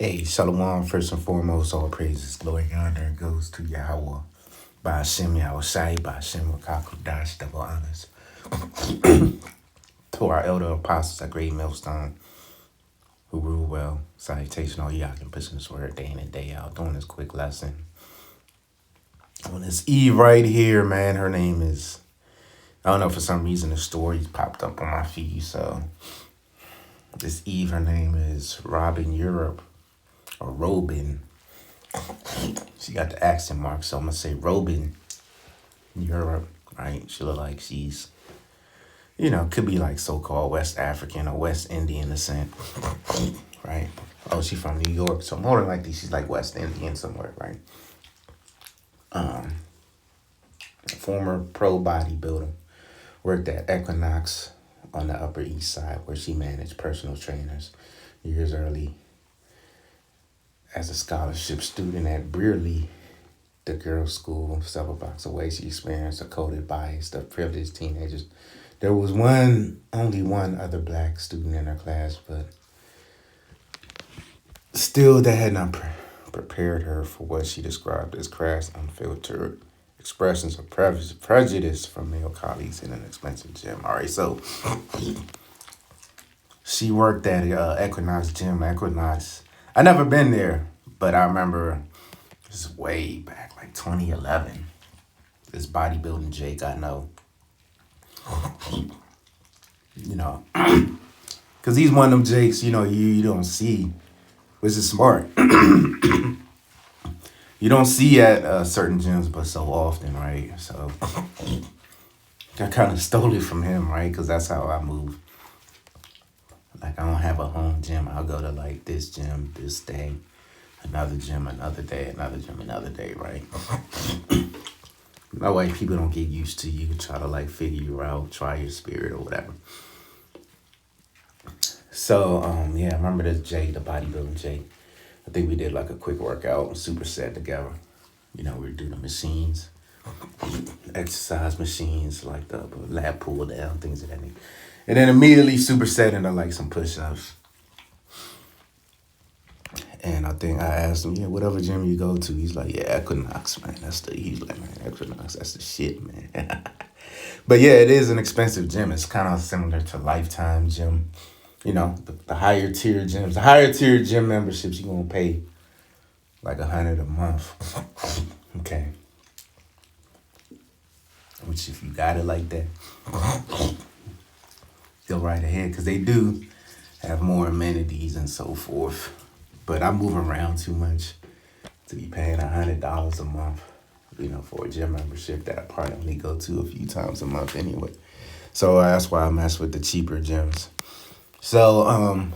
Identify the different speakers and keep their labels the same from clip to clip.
Speaker 1: Hey, Shalom, first and foremost, all praises, glory, and honor goes to Yahweh. By Hashem Yahushai, by Hashem Rakakudash, double honors. To our elder apostles, at great millstone, who rule well. Salutation, all y'all can push this word day in and day out. Doing this quick lesson. On this Eve right here, man, her name is, I don't know, for some reason the story popped up on my feed, so this Eve, her name is Robin Europe, or Robin. She got the accent mark, so I'm gonna say Robin Europe, right? She look like she's, could be like so-called West African or West Indian descent, right? Oh, she's from New York, so more than likely she's like West Indian somewhere, right? Former pro bodybuilder, worked at Equinox on the Upper East Side, where she managed personal trainers years early. As a scholarship student at Brearley, the girls' school, several blocks away, she experienced a coded bias of privileged teenagers. There was only one other black student in her class, but still that had not prepared her for what she described as crass, unfiltered expressions of prejudice from male colleagues in an expensive gym. All right, so she worked at Equinox gym. Equinox, I never been there, but I remember this is way back, like 2011. This bodybuilding Jake I know, because he's one of them Jakes, you don't see, which is smart. You don't see at certain gyms, but so often, right? So I kind of stole it from him, right? Because that's how I move. Like, I don't have a home gym. I'll go to, like, this gym this day, another gym another day, another gym another day, right? That way people don't get used to you, try to, like, figure you out, try your spirit or whatever. So, I remember this Jay, the bodybuilding Jay. I think we did, like, a quick workout, superset together. We would do the machines, exercise machines, like the lap pull down, things of that nature. And then immediately superset into like some push-ups. And I think I asked him, whatever gym you go to, he's like, Equinox, man. He's like, man, Equinox, that's the shit, man. But yeah, it is an expensive gym. It's kind of similar to Lifetime gym. The higher tier gyms, the higher tier gym memberships, you're going to pay like $100 a month. Okay. Which if you got it like that, go right ahead, because they do have more amenities and so forth. But I move around too much to be paying $100 a month, for a gym membership that I probably only go to a few times a month anyway. So that's why I mess with the cheaper gyms. So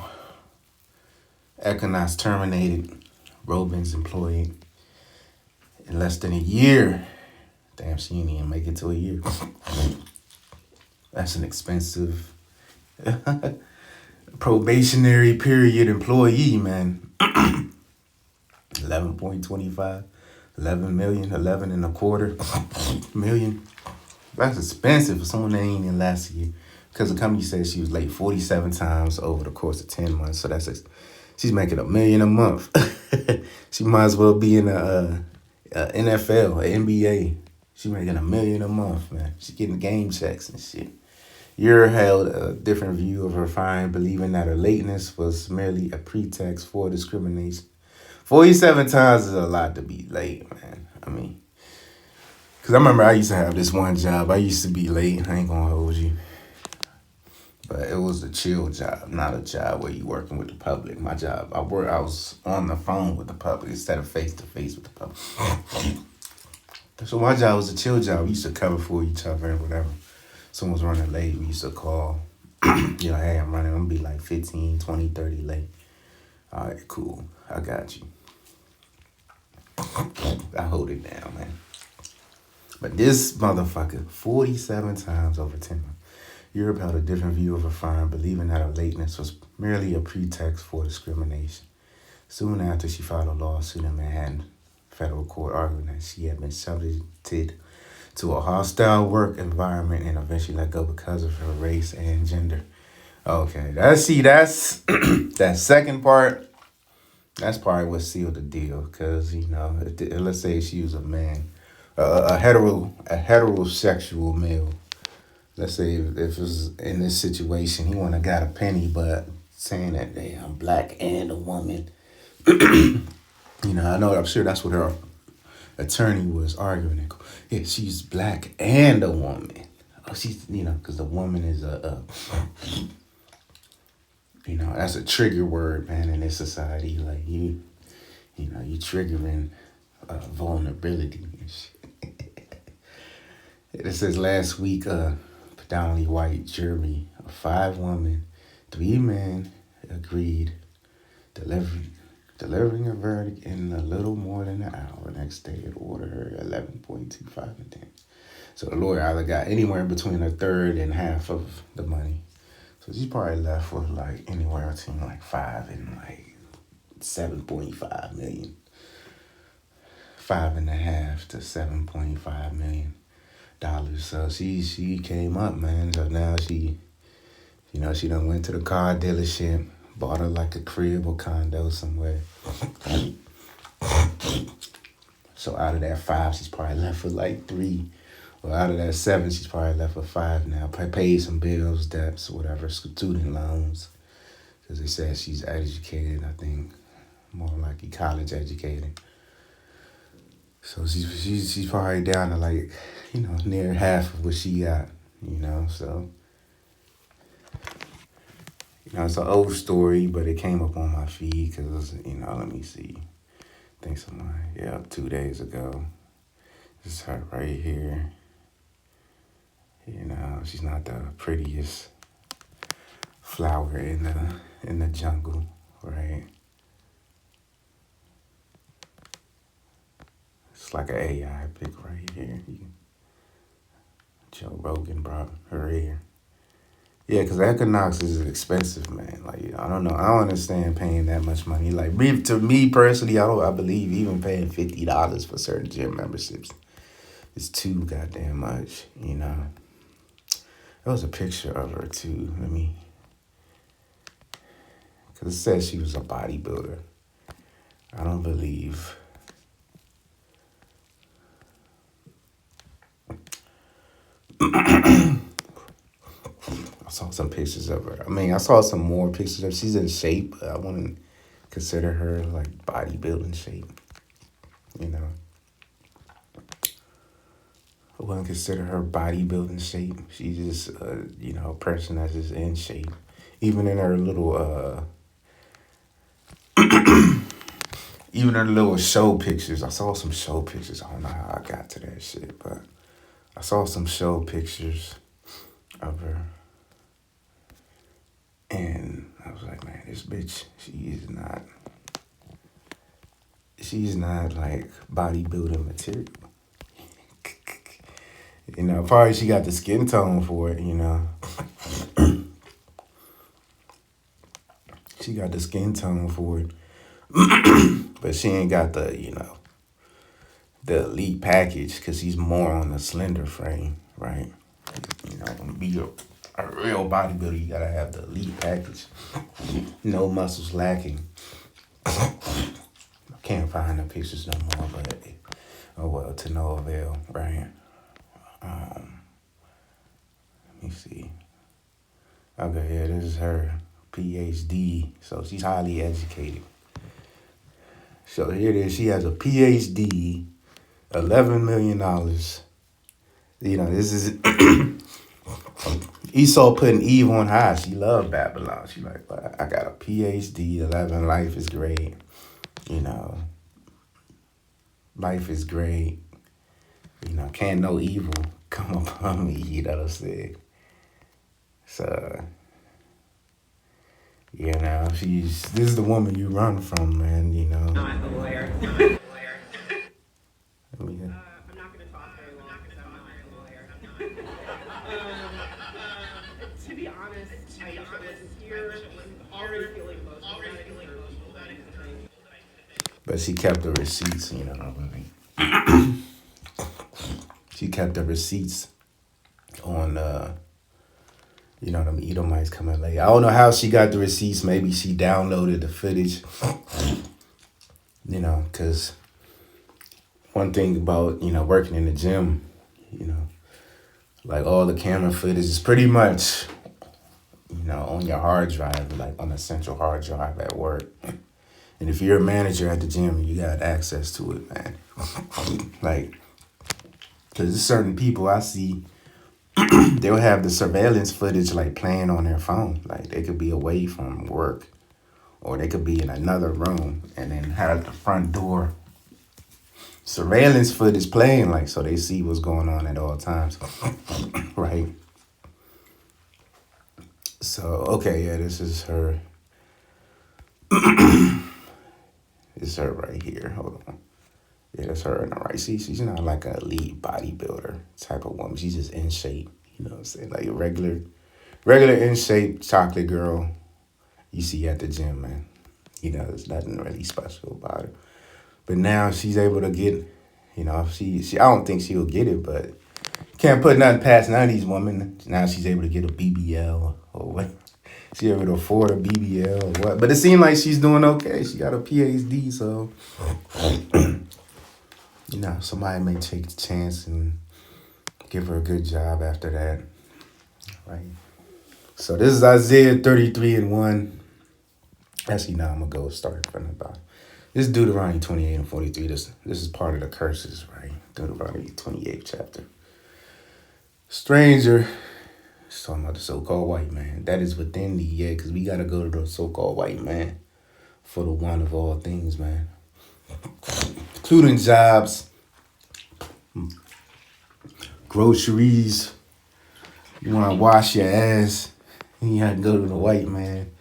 Speaker 1: Equinox terminated Robin's employee in less than a year. Damn, she didn't even make it to a year. That's an expensive probationary period employee, man. 11.25, 11 million, 11 and a quarter million. That's expensive for someone that ain't in last year. Because the company said she was late 47 times over the course of 10 months. So she's making $1 million a month. She might as well be in a NFL, a NBA. She making $1 million a month, man. She's getting game checks and shit. You're held a different view of her fine, believing that her lateness was merely a pretext for discrimination. 47 times is a lot to be late, man. Because I remember I used to have this one job. I used to be late. I ain't going to hold you. But it was a chill job, not a job where you working with the public. My job, I was on the phone with the public instead of face-to-face with the public. So my job was a chill job. We used to cover for each other and whatever. Someone's running late, we used to call, hey, I'm running. I'm going to be like 15, 20, 30 late. All right, cool. I got you. I hold it down, man. But this motherfucker, 47 times over 10 months. Europe held a different view of her fine, believing that her lateness was merely a pretext for discrimination. Soon after, she filed a lawsuit in Manhattan federal court, arguing that she had been subjected to a hostile work environment and eventually let go because of her race and gender. Okay, that's that second part. That's probably what sealed the deal. Cause let's say she was a man, a heterosexual male. Let's say if it was in this situation, he wouldn't have got a penny, but saying that they I'm black and a woman. I know. I'm sure that's what her attorney was arguing. Yeah, she's black and a woman. Oh, she's because the woman is that's a trigger word, man, in this society. Like you triggering vulnerability and shit. It says last week, predominantly white jury of 5 women, 3 men agreed, delivering delivering a verdict in a little more than an hour. Next day, it ordered her 11.25 and 10. So the lawyer either got anywhere between a third and half of the money. So she's probably left with like anywhere between like 7.5 million. 5.5 to $7.5 million. So she came up, man. So now she done went to the car dealership, bought her like a crib or condo somewhere. So out of that 5, she's probably left with like 3. Well, out of that 7, she's probably left with 5 now. Paid some bills, debts, whatever, student loans. Because they said she's educated, I think, more likely college educated. So she's probably down to like, near half of what she got, so. It's an old story, but it came up on my feed because, let me see. I think 2 days ago. This is her right here. She's not the prettiest flower in the jungle, right? It's like an AI pic right here. Joe Rogan brought her here. Yeah, because Equinox is expensive, man. Like, I don't know. I don't understand paying that much money. Like, to me personally, I believe even paying $50 for certain gym memberships is too goddamn much, There was a picture of her, too. Because it says she was a bodybuilder. I don't believe. I saw some pictures of her. I saw some more pictures of her. She's in shape, but I wouldn't consider her like bodybuilding shape. I wouldn't consider her bodybuilding shape. She's just a person that's just in shape. Even in her little show pictures. I saw some show pictures. I don't know how I got to that shit, but I saw some show pictures of her. And I was like, man, this bitch, she's not like bodybuilding material. Probably she got the skin tone for it, She got the skin tone for it. But she ain't got the elite package because she's more on the slender frame, right? To be a real bodybuilder, you gotta have the elite package. No muscles lacking. I can't find the pictures no more, but oh well, to no avail, right? Let me see. Okay, yeah, this is her PhD. So she's highly educated. So here it is. She has a PhD, $11 million. This is Esau putting Eve on high. She loved Babylon. She like, I got a PhD, 11, life is great. Life is great. Can't no evil come upon me, what I'm saying? So, this is the woman you run from, man,
Speaker 2: Not a lawyer. Let me,
Speaker 1: I mean,
Speaker 2: I'm not going to talk very long because I'm not a lawyer. To be honest, I wish I wasn't here. I'm already feeling emotional about it.
Speaker 1: but she kept the receipts, She kept the receipts on, them Edomites coming late. I don't know how she got the receipts. Maybe she downloaded the footage Because one thing about, working in the gym, you know, like all the camera footage is pretty much, on your hard drive, like on a central hard drive at work. And if you're a manager at the gym, you got access to it, man. Like, because there's certain people I see, they'll have the surveillance footage like playing on their phone. Like they could be away from work or they could be in another room and then have the front door surveillance footage playing, like, so they see what's going on at all times. Right. So, okay, yeah, this is her. This is her right here. Hold on. Yeah, that's her in the right. See, she's not like a elite bodybuilder type of woman. She's just in shape. You know what I'm saying? Like a regular in shape chocolate girl you see at the gym, man. There's nothing really special about her. But now she's able to get, she I don't think she'll get it, but can't put nothing past none of these women. Now she's able to get a BBL or what? She's able to afford a BBL or what? But it seemed like she's doing okay. She got a PhD, so somebody may take the chance and give her a good job after that, right? So this is Isaiah 33:1. Actually, now I'm gonna go start from the bottom. This is Deuteronomy 28:43. This is part of the curses, right? Deuteronomy 28th chapter. Stranger, it's talking about the so-called white man. That is within thee, yeah, because we got to go to the so-called white man for the one of all things, man. Including jobs, groceries. You want to wash your ass, you have to go to the white man.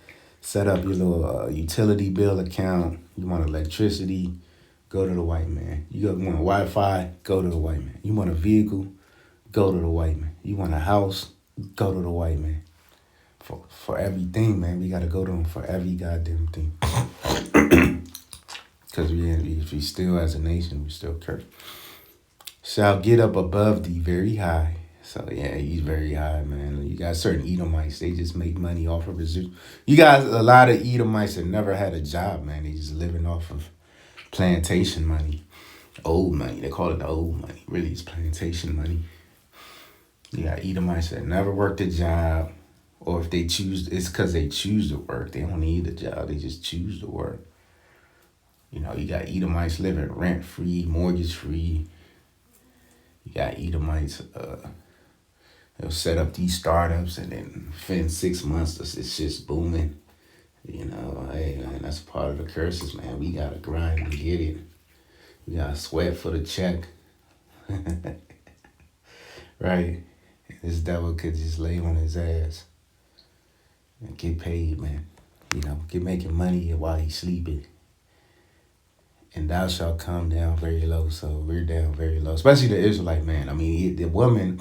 Speaker 1: Set up your little utility bill account. You want electricity, go to the white man. You want Wi-Fi, go to the white man. You want a vehicle, go to the white man. You want a house, go to the white man. For everything, man, we got to go to him for every goddamn thing. Because we still, as a nation, we still cursed. Shall get up above thee very high. So, yeah, he's very high, man. You got certain Edomites, they just make money off of residual. You got a lot of Edomites that never had a job, man. They just living off of plantation money. Old money. They call it the old money. Really, it's plantation money. You got Edomites that never worked a job. Or if they choose, it's because they choose to work. They don't need a job. They just choose to work. You got Edomites living rent-free, mortgage-free. You got Edomites, they'll set up these startups and then within 6 months, it's just booming. Hey, man, that's part of the curses, man. We got to grind and get it. We got to sweat for the check. Right? This devil could just lay on his ass and get paid, man. Get making money while he's sleeping. And thou shalt come down very low. So we're down very low. Especially the Israelite man. I mean, the woman,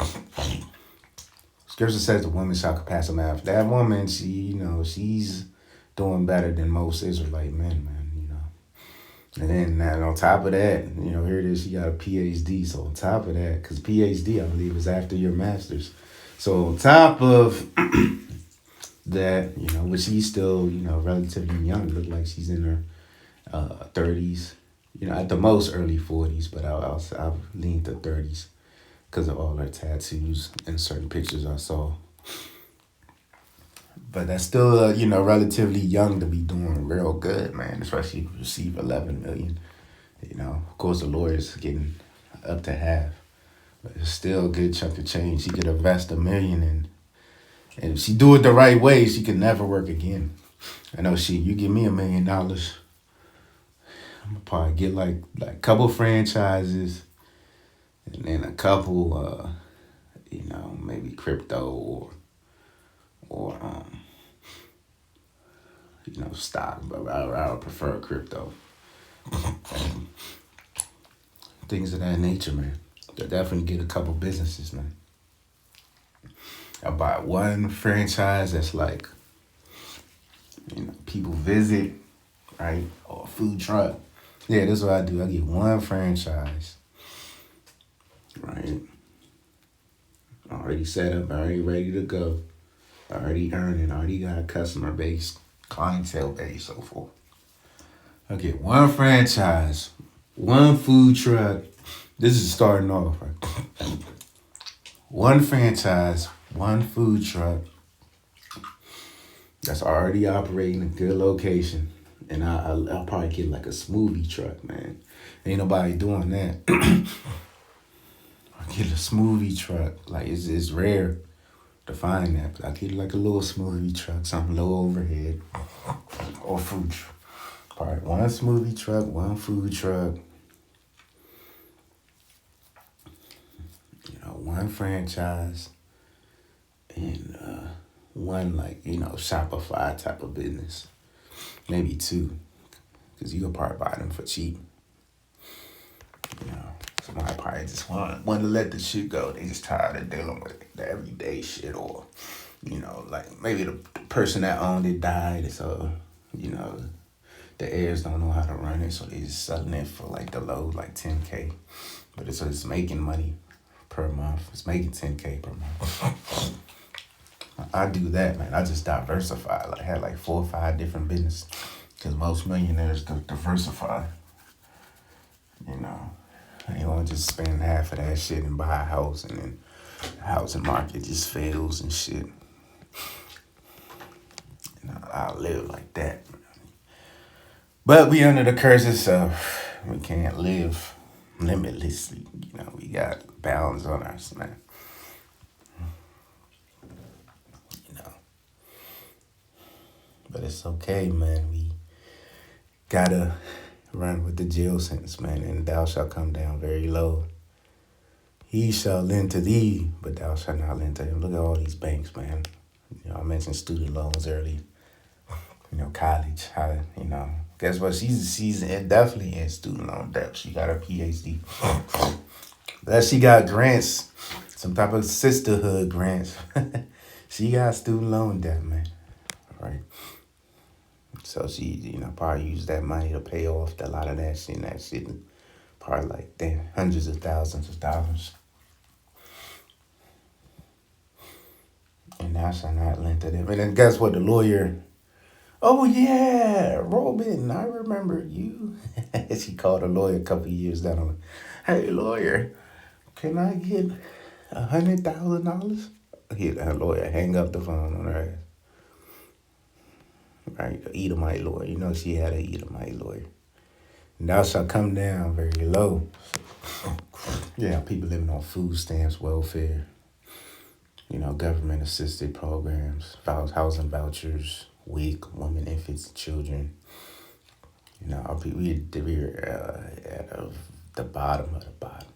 Speaker 1: Scripture says the woman shall compass a man. That woman, she's doing better than most Israelite men, man, And then on top of that, here it is, she got a PhD. So on top of that, because PhD, I believe, is after your master's. So on top of that, which she's still, relatively young. Look like she's in her 30s. At the most early 40s, but I'll lean to 30s because of all her tattoos and certain pictures I saw. But that's still, relatively young to be doing real good, man. Especially if you receive 11 million. Of course, the lawyer's getting up to half, but it's still a good chunk of change. She could invest $1 million, and if she do it the right way, she could never work again. I know you give me $1 million. I'm gonna probably get like a couple franchises and then a couple, maybe crypto or stock, but I would prefer crypto. Things of that nature, man. They'll definitely get a couple businesses, man. I buy one franchise that's like, people visit, right? Or a food truck. Yeah, that's what I do. I get one franchise, right? Already set up, already ready to go. Already earning, already got a customer base, clientele base, so forth. Okay, one franchise, one food truck. This is starting off. Right? One franchise, one food truck that's already operating a good location. And I'll probably get like a smoothie truck, man. Ain't nobody doing that. I get a smoothie truck. Like it's rare to find that. But I get like a little smoothie truck, something low overhead, or food truck. All right, one smoothie truck, one food truck. One franchise, and one like Shopify type of business. Maybe two, because you can probably buy them for cheap. You know, somebody probably just want to let the shit go. They just tired of dealing with the everyday shit, or like maybe the person that owned it died, so the heirs don't know how to run it, so they just selling it for like the low, like 10K, but it's making money per month. It's making 10K per month. I do that, man. I just diversify. Like I had like 4 or 5 different businesses, because most millionaires diversify. You know, they want to just spend half of that shit and buy a house, and then the housing market just fails and shit. I live like that. But we under the curses, so we can't live limitlessly. We got bounds on us, man. You know, but it's okay, man. We gotta run with the jail sentence, man, and thou shalt come down very low. He shall lend to thee, but thou shalt not lend to him. Look at all these banks, man. I mentioned student loans early. College. Guess what? She's definitely in student loan debt. She got her PhD. But she got grants, some type of sisterhood grants. She got student loan debt, man. Right. So she, probably used that money to pay off a lot of that shit. And that shit, probably like hundreds of thousands of dollars. And now she's not lent to them. And then guess what? The lawyer. Oh yeah, Robin, I remember you. She called a lawyer a couple of years down. Hey lawyer, can I get $100,000? Her lawyer hang up the phone on her ass. Right, the Edomite lawyer. She had an Edomite lawyer. And thou shalt come down very low. Yeah, people living on food stamps, welfare. Government assisted programs, housing vouchers, WIC, women, infants, children. We were at the bottom of the bottom.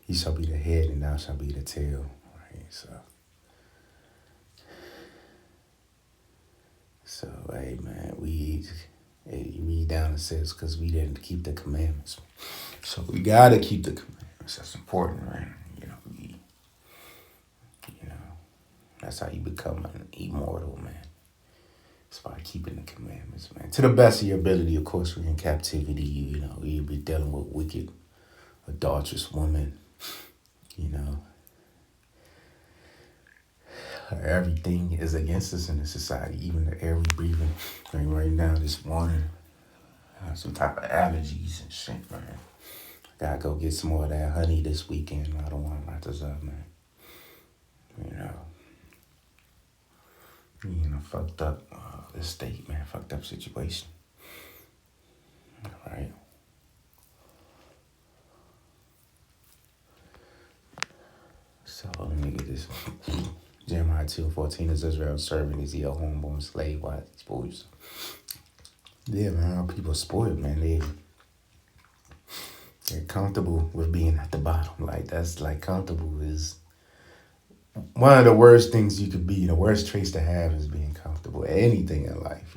Speaker 1: He shall be the head, and thou shalt be the tail. Right, so hey man, we read down, it says, because we didn't keep the commandments. So we gotta keep the commandments. That's important, right? That's how you become an immortal, man. It's by keeping the commandments, man. To the best of your ability, of course, we're in captivity. You'll be dealing with wicked, adulterous women. Everything is against us in this society, even the air we breathing. Right now, this morning, I have some type of allergies and shit, man. Gotta go get some more of that honey this weekend. I don't want to deserve, man. Fucked up this state, man. Fucked up situation. All right. So let me get this. Jeremiah 2:14 is Israel serving is he a homeborn slave? Why is he spoiled? Yeah, man. Our people spoiled, man. They're comfortable with being at the bottom. Like that's like comfortable is one of the worst things you could be. The worst traits to have is being comfortable. Anything in life,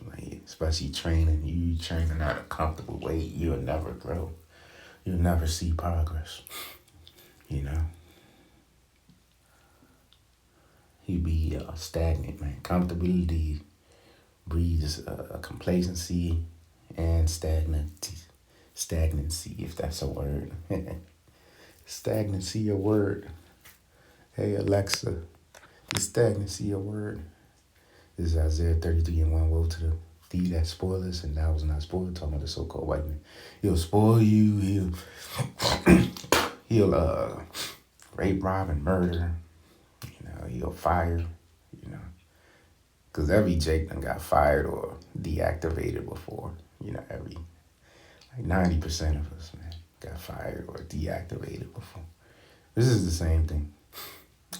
Speaker 1: like especially training. You training at a comfortable weight, you'll never grow. You'll never see progress. You be stagnant, man. Comfortability breeds complacency and stagnancy, if that's a word. Stagnancy, a word. Hey Alexa, The stagnancy of word. This is Isaiah 33 and 1. Woe to the thee that spoileth, and thou was not spoiled. Talking about the so-called white man. He'll spoil you. He'll rape, rob, and murder. He'll fire. Because every Jake done got fired or deactivated before. Every like 90% of us, man, got fired or deactivated before. This is the same thing.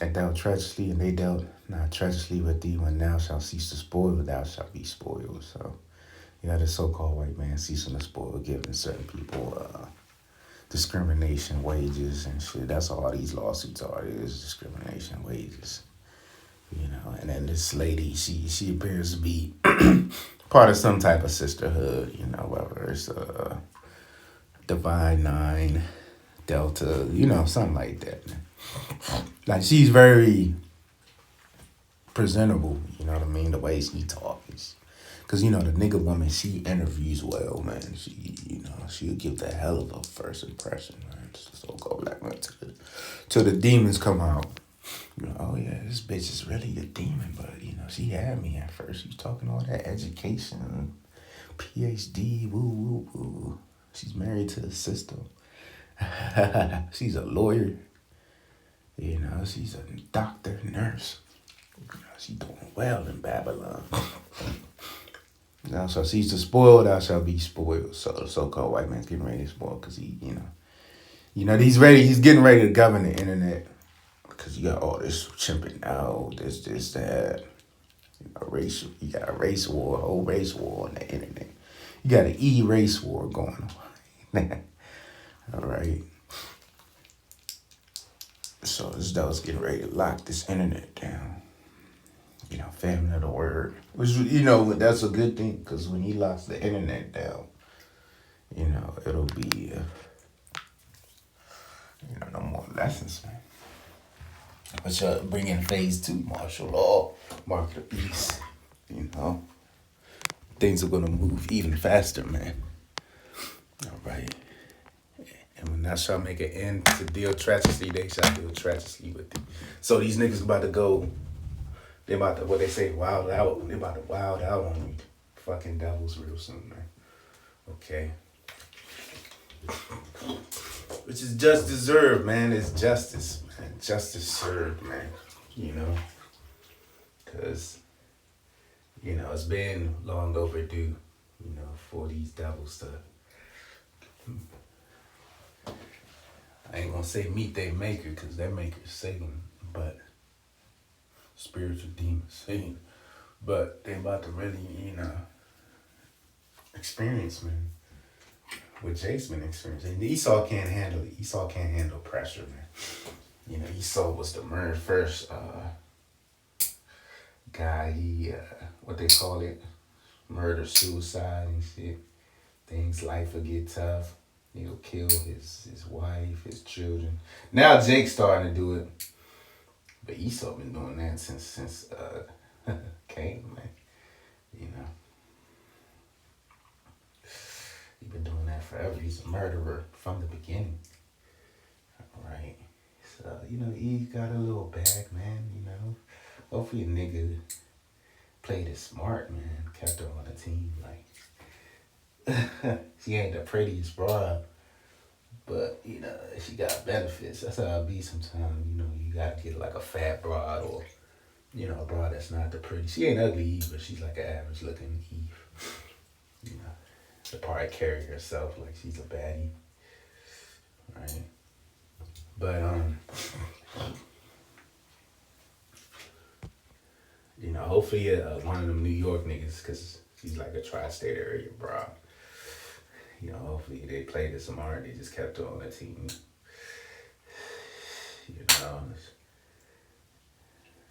Speaker 1: And dealt treacherously, and they dealt not treacherously with thee. When thou shalt cease to spoil, thou shalt be spoiled. So, the so-called white man ceasing to spoil, giving certain people discrimination, wages, and shit. That's all these lawsuits are. It is discrimination, wages. And then this lady, she appears to be part of some type of sisterhood. Whether it's Divine Nine, Delta, something like that. Like, she's very presentable, you know what I mean? The way she talks. Because, the nigga woman, she interviews well, man. She'll give the hell of a first impression, man. So go black man till the demons come out. Oh yeah, this bitch is really a demon, but she had me at first. She was talking all that education, PhD, woo woo woo. She's married to the system. She's a lawyer. She's a doctor, nurse. She's doing well in Babylon. Now, so she's the spoiled, thou shalt be spoiled. So the so-called white man's getting ready to spoil because he's getting ready to govern the internet. Because you got all this chimping out, this, that. You got a race war, a whole race war on the internet. You got an e-race war going on. All right. So this dog's getting ready to lock this internet down. Family of the word. Which, that's a good thing. Because when he locks the internet down, it'll be, no more lessons, man. But bring in phase 2, martial law, market of peace. Things are going to move even faster, man. All right. And when thou shalt make an end to deal treacherously, they shall deal treacherously with thee. So these niggas about to go, they about to, what they say, wild out. They about to wild out on you fucking devils real soon, man. Okay. Which is just deserved, man. It's justice, man. Justice served, man. Because, it's been long overdue, for these devils to, I ain't gonna say meet their maker, because their maker's Satan, but spiritual demons, Satan. But they about to really, experience, man. What Jake's been experiencing. Esau can't handle it. Esau can't handle pressure, man. Esau was the first guy. He, what they call it, murder, suicide and shit. Life will get tough. He'll kill his wife, his children. Now Jake's starting to do it. But Esau been doing that since Cain, man. He been doing that forever. He's a murderer from the beginning. All right. So, he got a little bag, man, Hopefully a nigga played it smart, man. Kept her on the team. Like, she ain't the prettiest broad, but, she got benefits. That's how it be sometimes. You gotta get like a fat broad or, a broad that's not the pretty. She ain't ugly either. She's like an average looking Eve. She'll probably carry herself like she's a baddie. Right? But, hopefully one of them New York niggas, because she's like a tri-state area bro. Hopefully they played it smart. They just kept her on the team.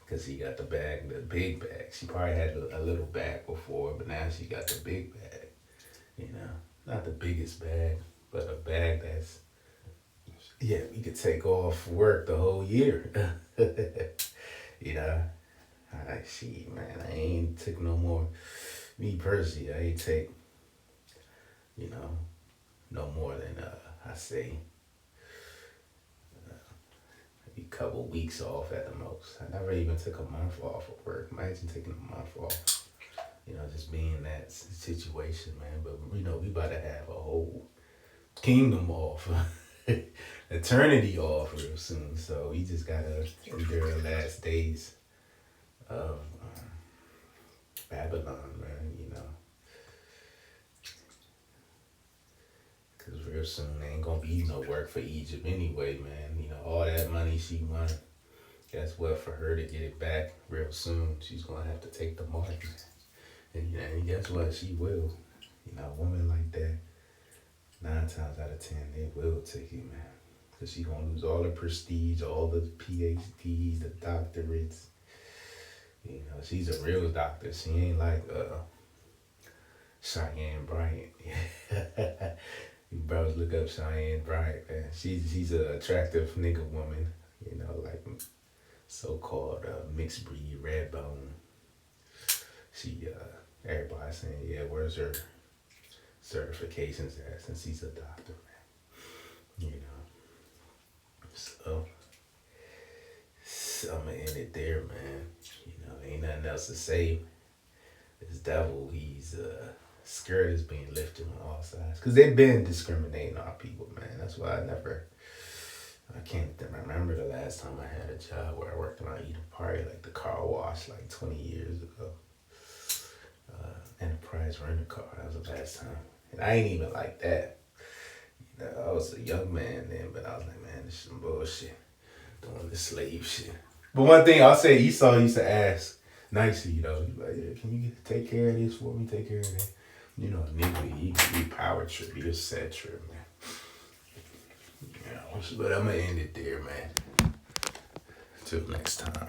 Speaker 1: Because he got the bag, the big bag. She probably had a little bag before, but now she got the big bag. Not the biggest bag, but a bag that's, we could take off work the whole year. Shit, man, I ain't took no more. Me personally, I ain't take, no more than, I say, a couple weeks off at the most. I never even took a month off of work. Imagine taking a month off. Just being in that situation, man. But we about to have a whole kingdom off, eternity off real soon. So we just gotta endure the last days of Babylon, man. Cause real soon there ain't gonna be no work for Egypt anyway, man. All that money she won. Guess what? For her to get it back real soon, she's gonna have to take the mark. And guess what? She will. A woman like that, 9 times out of 10, they will take it, man. Because she going to lose all the prestige, all the PhDs, the doctorates. She's a real doctor. She ain't like Cheyenne Bryant. You brothers look up Cheyenne Bryant, man. She's an attractive nigga woman, like so-called mixed breed, red bone. She, everybody saying, yeah, where's her certifications at, since she's a doctor, man. So I'm gonna end it there, man. Ain't nothing else to say. This devil, he's skirt is being lifted on all sides. Because they've been discriminating on our people, man. That's why I can't remember the last time I had a job where I worked around Eden Park, like the car wash, like 20 years ago. Enterprise rent-a-car, that was the last time. And I ain't even like that. I was a young man then, but I was like, man, this is some bullshit. Doing this slave shit. But one thing I'll say, Esau used to ask nicely, He's like, yeah, can you take care of this for me, take care of that? Nigga, he power trip, he a set trip, man. But I'm gonna end it there, man. Till next time.